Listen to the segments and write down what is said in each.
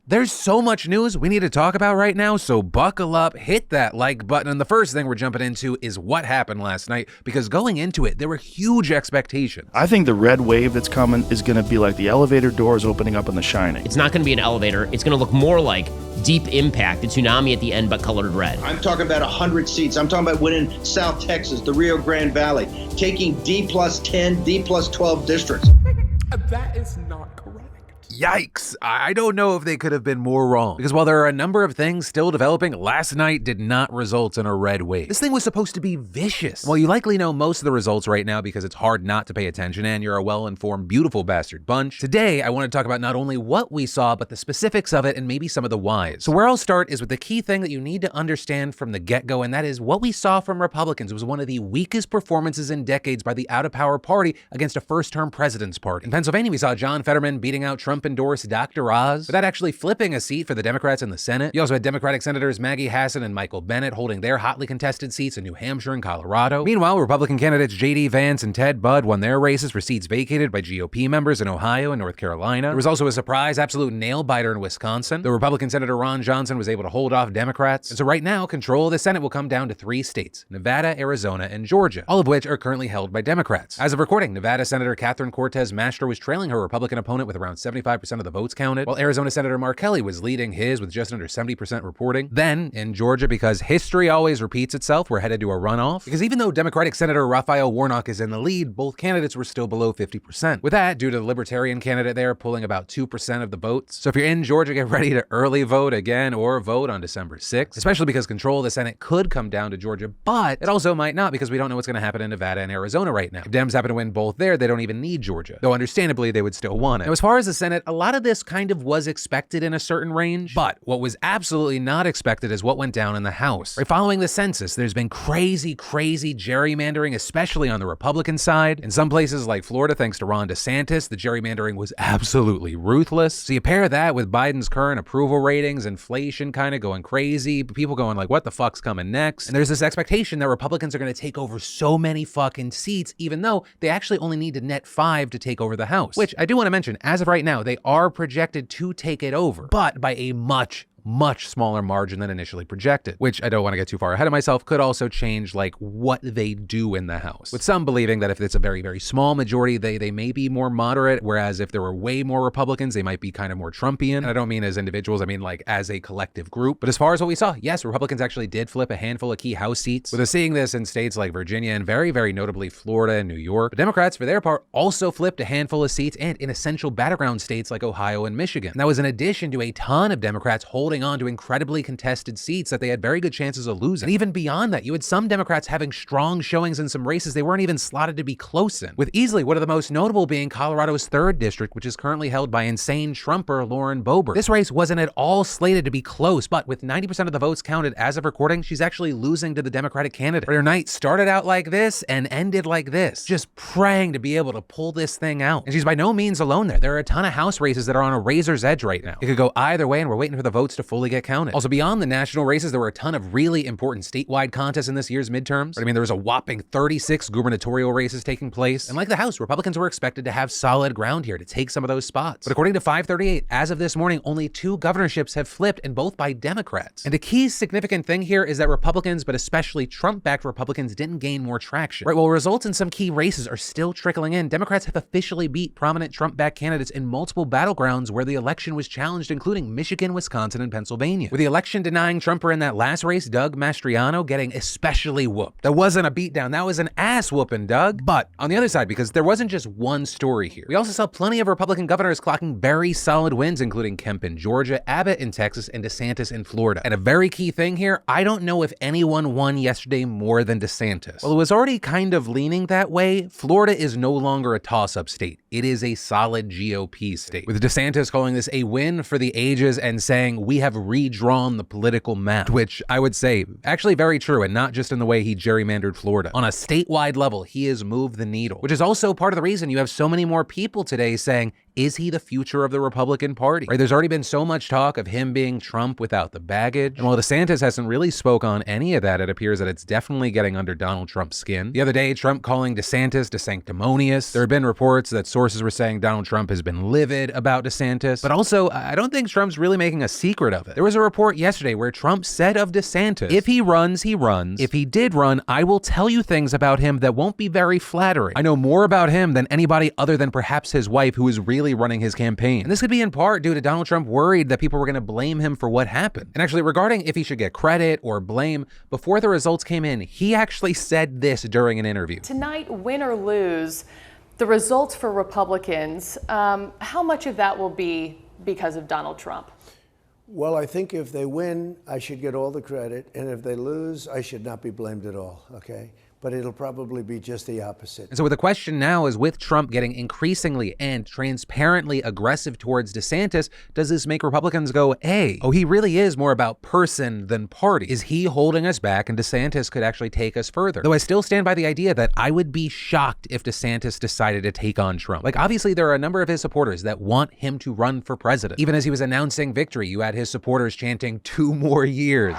There's so much news we need to talk about right now, so buckle up, hit that like button, and the first thing we're jumping into is what happened last night, because going into it, there were huge expectations. I think the red wave that's coming is going to be like the elevator doors opening up in The Shining. It's not going to be an elevator. It's going to look more like Deep Impact, the tsunami at the end, but colored red. I'm talking about 100 seats. I'm talking about winning South Texas, the Rio Grande Valley, taking D plus 10, D plus 12 districts. That is not correct. Yikes. I don't know if they could have been more wrong, because while there are a number of things still developing, last night did not result in a red wave. This thing was supposed to be vicious. Well, you likely know most of the results right now because it's hard not to pay attention and you're a well-informed, beautiful bastard bunch. Today, I want to talk about not only what we saw, but the specifics of it and maybe some of the whys. So where I'll start is with the key thing that you need to understand from the get-go, and that is what we saw from Republicans was one of the weakest performances in decades by the out-of-power party against a first-term president's party. In Pennsylvania, we saw John Fetterman beating out Trump-endorsed Dr. Oz without actually flipping a seat for the Democrats in the Senate. You also had Democratic Senators Maggie Hassan and Michael Bennet holding their hotly contested seats in New Hampshire and Colorado. Meanwhile, Republican candidates J.D. Vance and Ted Budd won their races for seats vacated by GOP members in Ohio and North Carolina. There was also a surprise absolute nail-biter in Wisconsin. The Republican Senator Ron Johnson was able to hold off Democrats. And so right now, control of the Senate will come down to 3 states, Nevada, Arizona, and Georgia, all of which are currently held by Democrats. As of recording, Nevada Senator Catherine Cortez Masto was trailing her Republican opponent with around 75% of the votes counted, while Arizona Senator Mark Kelly was leading his with just under 70% reporting. Then, in Georgia, because history always repeats itself, we're headed to a runoff. Because even though Democratic Senator Raphael Warnock is in the lead, both candidates were still below 50%. With that, due to the Libertarian candidate there pulling about 2% of the votes. So if you're in Georgia, get ready to early vote again or vote on December 6th, especially because control of the Senate could come down to Georgia, but it also might not because we don't know what's going to happen in Nevada and Arizona right now. If Dems happen to win both there, they don't even need Georgia, though understandably they would still want it. Now, as far as the Senate, a lot of this kind of was expected in a certain range, but what was absolutely not expected is what went down in the House. Right, following the census, there's been crazy gerrymandering, especially on the Republican side. In some places like Florida, thanks to Ron DeSantis, the gerrymandering was absolutely ruthless. So you pair that with Biden's current approval ratings, inflation kind of going crazy, people going like, what the fuck's coming next? And there's this expectation that Republicans are going to take over so many fucking seats, even though they actually only need to net 5 to take over the House, which I do want to mention, as of right now, they are projected to take it over, but by a much smaller margin than initially projected, which I don't want to get too far ahead of myself, could also change like what they do in the House. With some believing that if it's a very small majority, they may be more moderate, whereas if there were way more Republicans, they might be kind of more Trumpian. And I don't mean as individuals, I mean like as a collective group. But as far as what we saw, yes, Republicans actually did flip a handful of key House seats, with us seeing this in states like Virginia and very notably Florida and New York. But Democrats, for their part, also flipped a handful of seats and in essential battleground states like Ohio and Michigan. And that was in addition to a ton of Democrats holding on to incredibly contested seats that they had very good chances of losing. And even beyond that, you had some Democrats having strong showings in some races they weren't even slotted to be close in, with easily one of the most notable being Colorado's 3rd district, which is currently held by insane Trumper Lauren Boebert. This race wasn't at all slated to be close, but with 90% of the votes counted as of recording, she's actually losing to the Democratic candidate. But her night started out like this and ended like this, just praying to be able to pull this thing out. And she's by no means alone there. There are a ton of House races that are on a razor's edge right now. It could go either way, and we're waiting for the votes to fully get counted. Also, beyond the national races, there were a ton of really important statewide contests in this year's midterms. But I mean, there was a whopping 36 gubernatorial races taking place. And like the House, Republicans were expected to have solid ground here to take some of those spots. But according to 538, as of this morning, only 2 governorships have flipped, and both by Democrats. And a key significant thing here is that Republicans, but especially Trump-backed Republicans, didn't gain more traction. Right, while results in some key races are still trickling in, Democrats have officially beat prominent Trump-backed candidates in multiple battlegrounds where the election was challenged, including Michigan, Wisconsin, and Pennsylvania. With the election-denying Trumper in that last race, Doug Mastriano, getting especially whooped. That wasn't a beatdown, that was an ass-whooping, Doug. But on the other side, because there wasn't just one story here, we also saw plenty of Republican governors clocking very solid wins, including Kemp in Georgia, Abbott in Texas, and DeSantis in Florida. And a very key thing here, I don't know if anyone won yesterday more than DeSantis. Well, it was already kind of leaning that way. Florida is no longer a toss-up state. It is a solid GOP state, with DeSantis calling this a win for the ages and saying, we have redrawn the political map, which I would say actually very true, and not just in the way he gerrymandered Florida. On a statewide level, he has moved the needle, which is also part of the reason you have so many more people today saying, is he the future of the Republican Party? Right? There's already been so much talk of him being Trump without the baggage. And while DeSantis hasn't really spoke on any of that, it appears that it's definitely getting under Donald Trump's skin. The other day, Trump calling DeSantis DeSanctimonious. There have been reports that sources were saying Donald Trump has been livid about DeSantis. But also, I don't think Trump's really making a secret of it. There was a report yesterday where Trump said of DeSantis, if he runs, he runs. If he did run, I will tell you things about him that won't be very flattering. I know more about him than anybody other than perhaps his wife, who is really running his campaign. And this could be in part due to Donald Trump worried that people were going to blame him for what happened. And actually, regarding if he should get credit or blame, before the results came in, he actually said this during an interview. Tonight, win or lose, the results for Republicans, how much of that will be because of Donald Trump? Well, I think if they win, I should get all the credit. And if they lose, I should not be blamed at all, okay? But it'll probably be just the opposite. And so the question now is, with Trump getting increasingly and transparently aggressive towards DeSantis, does this make Republicans go, hey, oh, he really is more about person than party? Is he holding us back and DeSantis could actually take us further? Though I still stand by the idea that I would be shocked if DeSantis decided to take on Trump. Like, obviously, there are a number of his supporters that want him to run for president. Even as he was announcing victory, you had his supporters chanting 2 more years.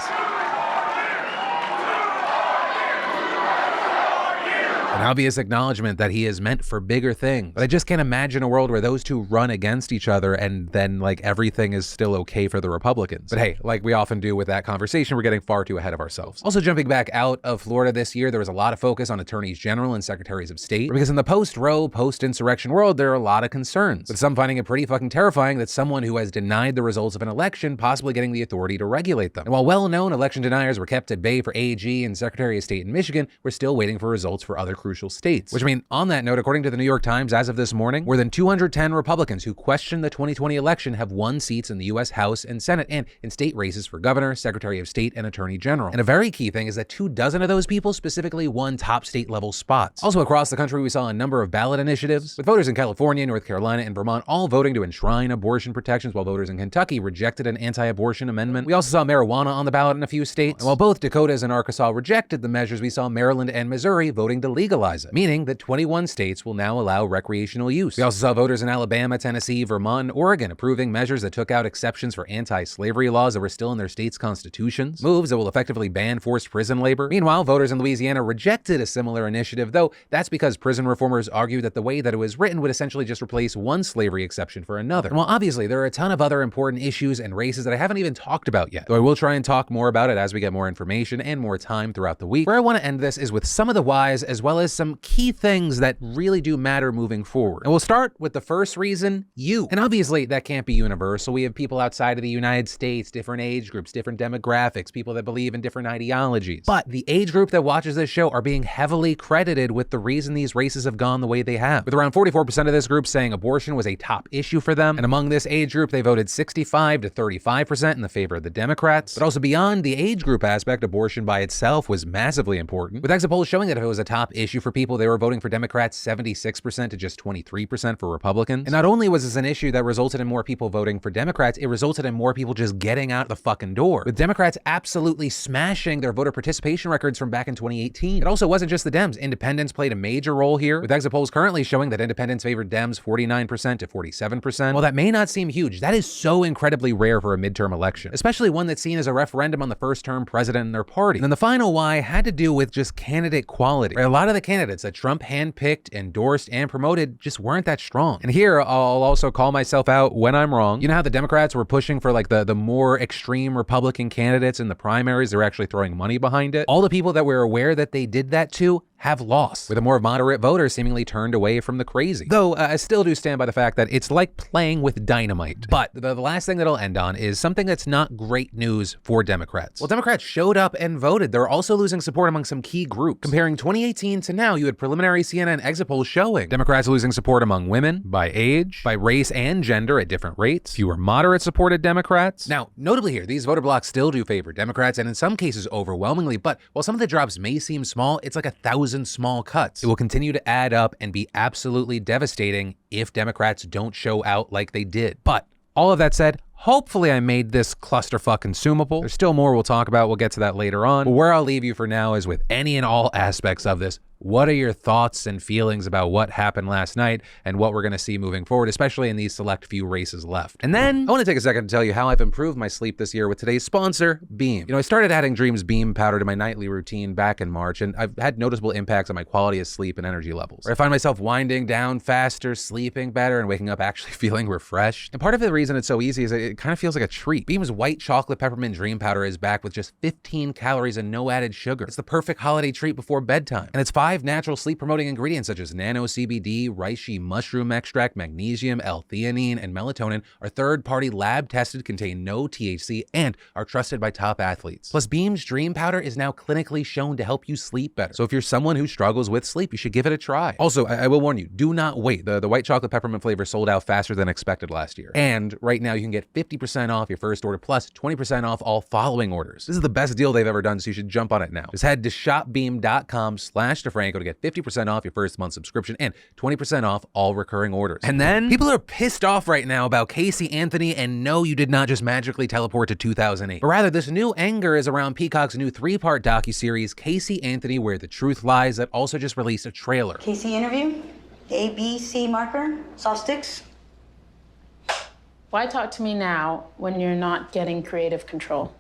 An obvious acknowledgement that he is meant for bigger things. But I just can't imagine a world where those two run against each other and then like everything is still okay for the Republicans. But hey, like we often do with that conversation, we're getting far too ahead of ourselves. Also, jumping back out of Florida this year, there was a lot of focus on attorneys general and secretaries of state, because in the post-Roe, post-insurrection world, there are a lot of concerns, with some finding it pretty fucking terrifying that someone who has denied the results of an election possibly getting the authority to regulate them. And while well-known election deniers were kept at bay for AG and Secretary of State in Michigan, we're still waiting for results for other crucial states. Which, I mean, on that note, according to the New York Times, as of this morning, more than 210 Republicans who questioned the 2020 election have won seats in the U.S. House and Senate and in state races for governor, Secretary of State, and Attorney General. And a very key thing is that 24 of those people specifically won top state level spots. Also across the country, we saw a number of ballot initiatives, with voters in California, North Carolina, and Vermont all voting to enshrine abortion protections, while voters in Kentucky rejected an anti-abortion amendment. We also saw marijuana on the ballot in a few states. And while both Dakotas and Arkansas rejected the measures, we saw Maryland and Missouri voting to legalize it, meaning that 21 states will now allow recreational use. We also saw voters in Alabama, Tennessee, Vermont, and Oregon approving measures that took out exceptions for anti-slavery laws that were still in their states' constitutions, moves that will effectively ban forced prison labor. Meanwhile, voters in Louisiana rejected a similar initiative, though that's because prison reformers argued that the way that it was written would essentially just replace one slavery exception for another. And while obviously there are a ton of other important issues and races that I haven't even talked about yet, though I will try and talk more about it as we get more information and more time throughout the week, where I want to end this is with some of the whys as well as some key things that really do matter moving forward. And we'll start with the first reason, you. And obviously that can't be universal. We have people outside of the United States, different age groups, different demographics, people that believe in different ideologies. But the age group that watches this show are being heavily credited with the reason these races have gone the way they have, with around 44% of this group saying abortion was a top issue for them. And among this age group, they voted 65 to 35% in the favor of the Democrats. But also beyond the age group aspect, abortion by itself was massively important, with exit polls showing that if it was a top issue for people, they were voting for Democrats 76% to just 23% for Republicans. And not only was this an issue that resulted in more people voting for Democrats, it resulted in more people just getting out the fucking door, with Democrats absolutely smashing their voter participation records from back in 2018. It also wasn't just the Dems. Independents played a major role here, with exit polls currently showing that independents favored Dems 49% to 47%. While that may not seem huge, that is so incredibly rare for a midterm election, especially one that's seen as a referendum on the first-term president in their party. And then the final why had to do with just candidate quality. Right? A lot of the candidates that Trump handpicked, endorsed, and promoted just weren't that strong. And here, I'll also call myself out when I'm wrong. You know how the Democrats were pushing for like the more extreme Republican candidates in the primaries? They're actually throwing money behind it. All the people that we're aware that they did that to have lost, with a more moderate voter seemingly turned away from the crazy. Though I still do stand by the fact that it's like playing with dynamite. But the last thing that I'll end on is something that's not great news for Democrats. Well, Democrats showed up and voted. They're also losing support among some key groups. Comparing 2018 to now, you had preliminary CNN exit polls showing Democrats losing support among women, by age, by race and gender at different rates, fewer moderate supported Democrats. Now, notably here, these voter blocks still do favor Democrats, and in some cases overwhelmingly, but while some of the drops may seem small, it's like 1,000 small cuts. It will continue to add up and be absolutely devastating if Democrats don't show out like they did. But all of that said, hopefully I made this clusterfuck consumable. There's still more we'll talk about. We'll get to that later on. But where I'll leave you for now is with any and all aspects of this. What are your thoughts and feelings about what happened last night and what we're going to see moving forward, especially in these select few races left? And then I want to take a second to tell you how I've improved my sleep this year with today's sponsor, Beam. I started adding Dream's Beam powder to my nightly routine back in March, and I've had noticeable impacts on my quality of sleep and energy levels. I find myself winding down faster, sleeping better, and waking up actually feeling refreshed. And part of the reason it's so easy is it kind of feels like a treat. Beam's white chocolate peppermint Dream powder is back with just 15 calories and no added sugar. It's the perfect holiday treat before bedtime. And it's 5 natural sleep-promoting ingredients such as nano CBD, reishi mushroom extract, magnesium, L-theanine, and melatonin are third-party lab-tested, contain no THC, and are trusted by top athletes. Plus, Beam's Dream Powder is now clinically shown to help you sleep better. So if you're someone who struggles with sleep, you should give it a try. Also, I will warn you, do not wait. The white chocolate peppermint flavor sold out faster than expected last year. And right now you can get 50% off your first order plus 20% off all following orders. This is the best deal they've ever done, so you should jump on it now. Just head to shopbeam.com/DeFranco to get 50% off your first month subscription and 20% off all recurring orders. And then people are pissed off right now about Casey Anthony, and no, you did not just magically teleport to 2008. But rather, this new anger is around Peacock's new 3-part docuseries, Casey Anthony, Where the Truth Lies, that also just released a trailer. Casey interview, ABC marker, soft sticks. Why talk to me now when you're not getting creative control?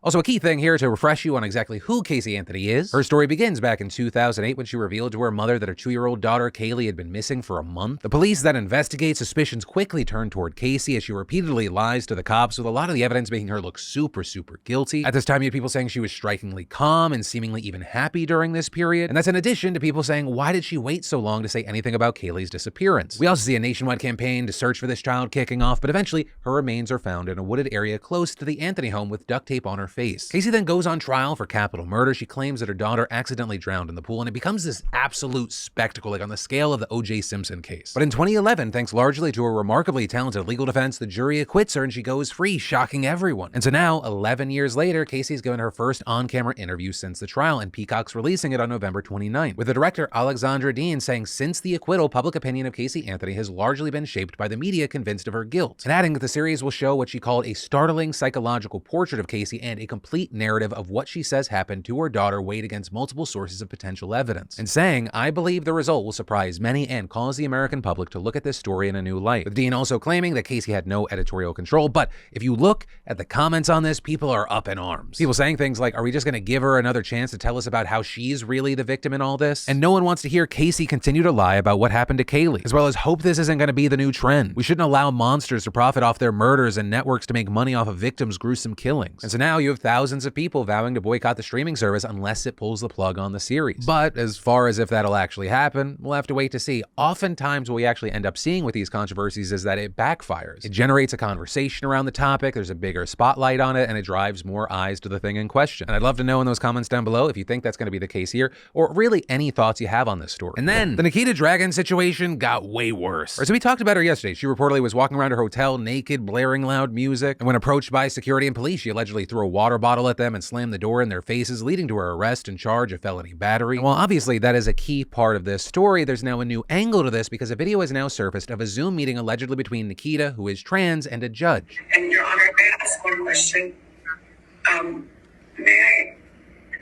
Also, a key thing here to refresh you on exactly who Casey Anthony is. Her story begins back in 2008 when she revealed to her mother that her 2-year-old daughter, Kaylee, had been missing for a month. The police that investigate suspicions quickly turn toward Casey as she repeatedly lies to the cops, with a lot of the evidence making her look super guilty. At this time, you had people saying she was strikingly calm and seemingly even happy during this period. And that's in addition to people saying, why did she wait so long to say anything about Kaylee's disappearance? We also see a nationwide campaign to search for this child kicking off, but eventually her remains are found in a wooded area close to the Anthony home with duct tape on her face. Casey then goes on trial for capital murder. She claims that her daughter accidentally drowned in the pool, and it becomes this absolute spectacle, like on the scale of the O.J. Simpson case. But in 2011, thanks largely to a remarkably talented legal defense, the jury acquits her and she goes free, shocking everyone. And so now, 11 years later, Casey's given her first on-camera interview since the trial, and Peacock's releasing it on November 29th, with the director Alexandra Dean saying since the acquittal, public opinion of Casey Anthony has largely been shaped by the media convinced of her guilt, and adding that the series will show what she called a startling psychological portrait of Casey and a complete narrative of what she says happened to her daughter weighed against multiple sources of potential evidence, and saying, I believe the result will surprise many and cause the American public to look at this story in a new light. With Dean also claiming that Casey had no editorial control, but if you look at the comments on this, people are up in arms. People saying things like, are we just going to give her another chance to tell us about how she's really the victim in all this? And no one wants to hear Casey continue to lie about what happened to Kaylee, as well as hope this isn't going to be the new trend. We shouldn't allow monsters to profit off their murders and networks to make money off of victims' gruesome killings. And so now you have thousands of people vowing to boycott the streaming service unless it pulls the plug on the series. But as far as if that'll actually happen, we'll have to wait to see. Oftentimes what we actually end up seeing with these controversies is that it backfires. It generates a conversation around the topic, there's a bigger spotlight on it, and it drives more eyes to the thing in question. And I'd love to know in those comments down below if you think that's going to be the case here, or really any thoughts you have on this story. And then the Nikita Dragun situation got way worse. So we talked about her yesterday. She reportedly was walking around her hotel naked, blaring loud music, and when approached by security and police, she allegedly threw a water bottle at them and slammed the door in their faces, leading to her arrest and charge of felony battery. And while obviously that is a key part of this story, there's now a new angle to this because a video has now surfaced of a Zoom meeting allegedly between Nikita, who is trans, and a judge. And Your Honor, may I ask one question?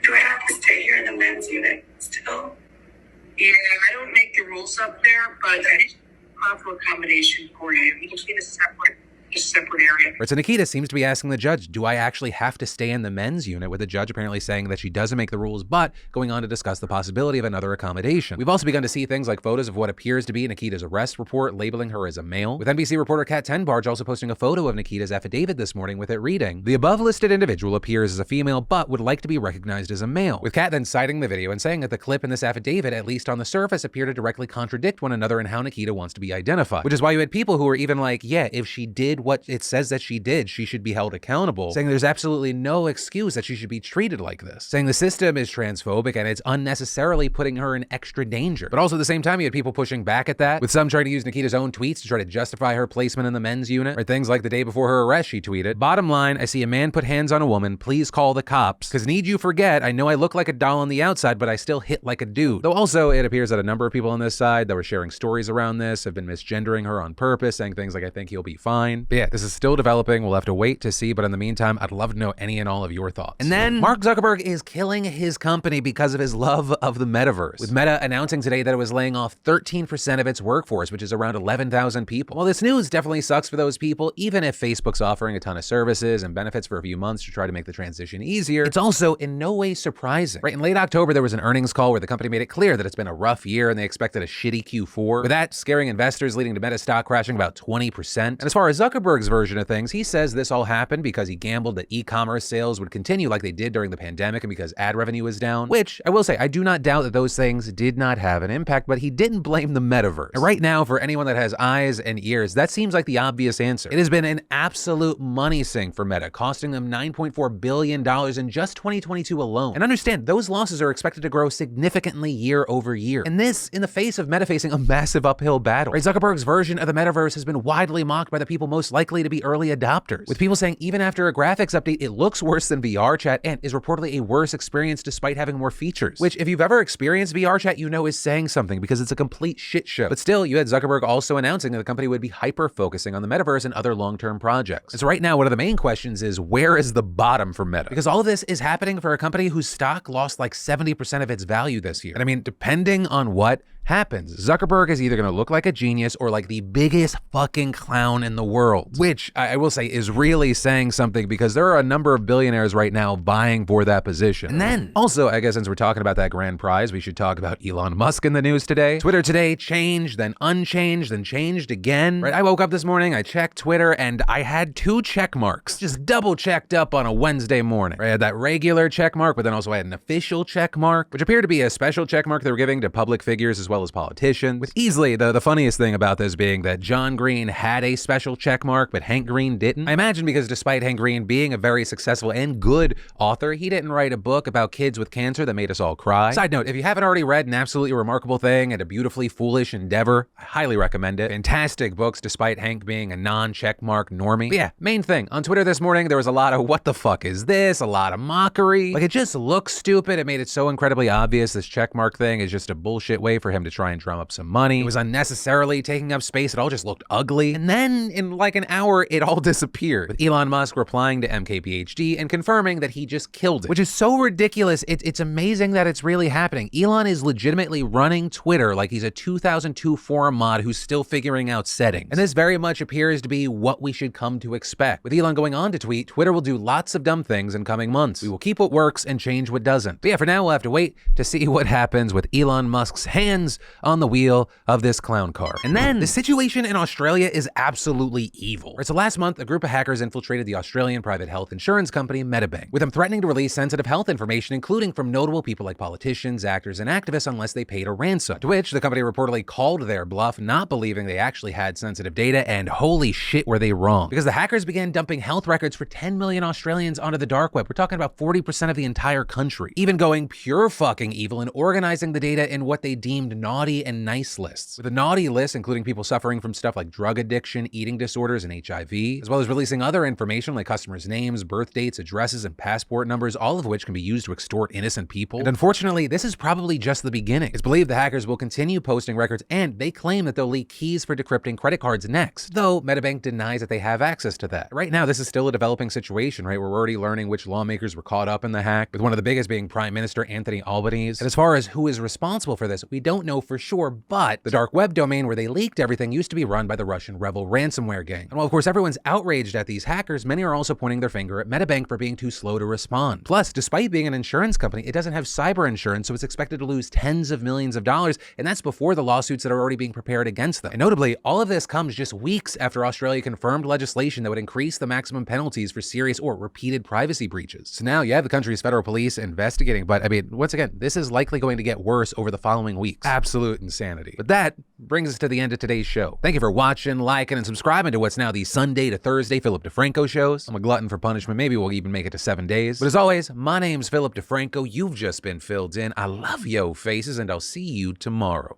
Do I have to stay here in the men's unit still? Yeah, I don't make the rules up there, but I did offer accommodation for you. You can get a separate area. Right, so Nikita seems to be asking the judge, do I actually have to stay in the men's unit, with the judge apparently saying that she doesn't make the rules, but going on to discuss the possibility of another accommodation. We've also begun to see things like photos of what appears to be Nikita's arrest report, labeling her as a male, with NBC reporter Kat Tenbarge also posting a photo of Nikita's affidavit this morning with it reading, the above listed individual appears as a female, but would like to be recognized as a male, with Kat then citing the video and saying that the clip in this affidavit, at least on the surface, appear to directly contradict one another in how Nikita wants to be identified, which is why you had people who were even like, yeah, if she did what it says that she did, she should be held accountable, saying there's absolutely no excuse that she should be treated like this, saying the system is transphobic and it's unnecessarily putting her in extra danger. But also at the same time, you had people pushing back at that, with some trying to use Nikita's own tweets to try to justify her placement in the men's unit, or things like the day before her arrest, she tweeted, bottom line, I see a man put hands on a woman, please call the cops, because need you forget, I know I look like a doll on the outside, but I still hit like a dude. Though also, it appears that a number of people on this side that were sharing stories around this have been misgendering her on purpose, saying things like, I think he'll be fine. But But yeah, this is still developing. We'll have to wait to see. But in the meantime, I'd love to know any and all of your thoughts. And then Mark Zuckerberg is killing his company because of his love of the metaverse, with Meta announcing today that it was laying off 13% of its workforce, which is around 11,000 people. While this news definitely sucks for those people, even if Facebook's offering a ton of services and benefits for a few months to try to make the transition easier, it's also in no way surprising. Right, in late October, there was an earnings call where the company made it clear that it's been a rough year and they expected a shitty Q4, with that scaring investors, leading to Meta stock crashing about 20%. And as far as Zuckerberg's version of things, he says this all happened because he gambled that e-commerce sales would continue like they did during the pandemic and because ad revenue was down, which I will say, I do not doubt that those things did not have an impact, but he didn't blame the metaverse. And right now, for anyone that has eyes and ears, that seems like the obvious answer. It has been an absolute money sink for Meta, costing them $9.4 billion in just 2022 alone. And understand, those losses are expected to grow significantly year over year. And this in the face of Meta facing a massive uphill battle. Right, Zuckerberg's version of the metaverse has been widely mocked by the people most likely to be early adopters, with people saying even after a graphics update, it looks worse than VR chat and is reportedly a worse experience despite having more features, which if you've ever experienced VR chat, you know is saying something because it's a complete shit show. But still, you had Zuckerberg also announcing that the company would be hyper-focusing on the metaverse and other long-term projects. And so right now, one of the main questions is, where is the bottom for Meta? Because all of this is happening for a company whose stock lost like 70% of its value this year. And I mean, depending on what happens, Zuckerberg is either going to look like a genius or like the biggest fucking clown in the world, which I will say is really saying something because there are a number of billionaires right now vying for that position. And then also, I guess since we're talking about that grand prize, we should talk about Elon Musk in the news today. Twitter today changed, then unchanged, then changed again. Right, I woke up this morning, I checked Twitter, and I had 2 check marks, just double checked up on a Wednesday morning. Right, I had that regular check mark, but then also I had an official check mark, which appeared to be a special check mark they were giving to public figures as well as politicians, with easily the funniest thing about this being that John Green had a special check mark, but Hank Green didn't. I imagine because despite Hank Green being a very successful and good author, he didn't write a book about kids with cancer that made us all cry. Side note, if you haven't already read An Absolutely Remarkable Thing and A Beautifully Foolish Endeavor, I highly recommend it. Fantastic books despite Hank being a non-checkmark normie. But yeah, main thing, on Twitter this morning, there was a lot of what the fuck is this? A lot of mockery. Like, it just looks stupid. It made it so incredibly obvious this checkmark thing is just a bullshit way for him to try and drum up some money. It was unnecessarily taking up space. It all just looked ugly. And then in like an hour, it all disappeared, with Elon Musk replying to MKBHD and confirming that he just killed it, which is so ridiculous. It's amazing that it's really happening. Elon is legitimately running Twitter like he's a 2002 forum mod who's still figuring out settings. And this very much appears to be what we should come to expect. With Elon going on to tweet, Twitter will do lots of dumb things in coming months. We will keep what works and change what doesn't. But yeah, for now, we'll have to wait to see what happens with Elon Musk's hands on the wheel of this clown car. And then the situation in Australia is absolutely evil. Right, so last month, a group of hackers infiltrated the Australian private health insurance company Medibank, with them threatening to release sensitive health information, including from notable people like politicians, actors, and activists unless they paid a ransom, to which the company reportedly called their bluff, not believing they actually had sensitive data, and holy shit were they wrong. Because the hackers began dumping health records for 10 million Australians onto the dark web. We're talking about 40% of the entire country, even going pure fucking evil and organizing the data in what they deemed naughty and nice lists, with a naughty list including people suffering from stuff like drug addiction, eating disorders, and HIV, as well as releasing other information like customers' names, birth dates, addresses, and passport numbers, all of which can be used to extort innocent people. And unfortunately, this is probably just the beginning. It's believed the hackers will continue posting records, and they claim that they'll leak keys for decrypting credit cards next, though Medibank denies that they have access to that. Right now, this is still a developing situation, right? We're already learning which lawmakers were caught up in the hack, with one of the biggest being Prime Minister Anthony Albanese. And as far as who is responsible for this, we don't know for sure, but the dark web domain where they leaked everything used to be run by the Russian rebel ransomware gang. And while of course everyone's outraged at these hackers, many are also pointing their finger at Medibank for being too slow to respond. Plus, despite being an insurance company, it doesn't have cyber insurance, so it's expected to lose tens of millions of dollars, and that's before the lawsuits that are already being prepared against them. And notably, all of this comes just weeks after Australia confirmed legislation that would increase the maximum penalties for serious or repeated privacy breaches. So now you have the country's federal police investigating, but I mean, once again, this is likely going to get worse over the following weeks. Absolute insanity. But that brings us to the end of today's show. Thank you for watching, liking, and subscribing to what's now the Sunday to Thursday Philip DeFranco shows. I'm a glutton for punishment. Maybe we'll even make it to 7 days. But as always, my name's Philip DeFranco. You've just been filled in. I love yo faces, and I'll see you tomorrow.